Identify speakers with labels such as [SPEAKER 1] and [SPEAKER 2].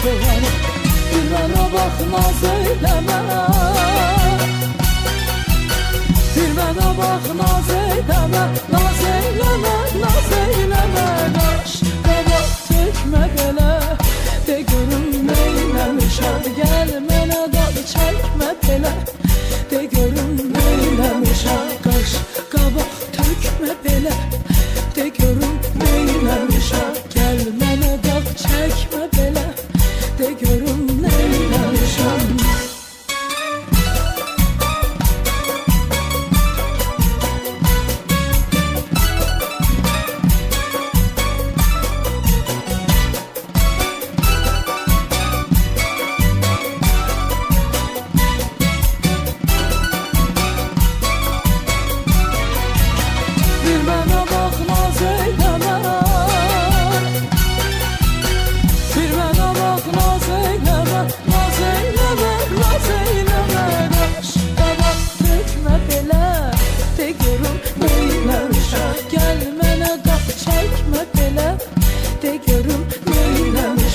[SPEAKER 1] soğanı. Bir mənə bax naz eyləmə, bir mənə bax naz eyləmə, naz eyləmə, naz eyləmə. Qaş qabaq tökmə belə, de görüm neyləmişəm. Gəl mənə dal çəkmə belə, de görüm neyləmişəm. Qaş qabaq tökmə belə, de görüm neyləmişəm. Gəl mənə dal çəkmə belə, de görüm neyləmişəm. Bir mənə bax naz eyləmə, bir mənə bax naz eyləmə, naz eyləmə, naz eyləmə. Qaş qabaq tökmə belə, de görüm neyləmişəm. Gəl mənə qap çəkmə belə, de görüm neyləmişəm.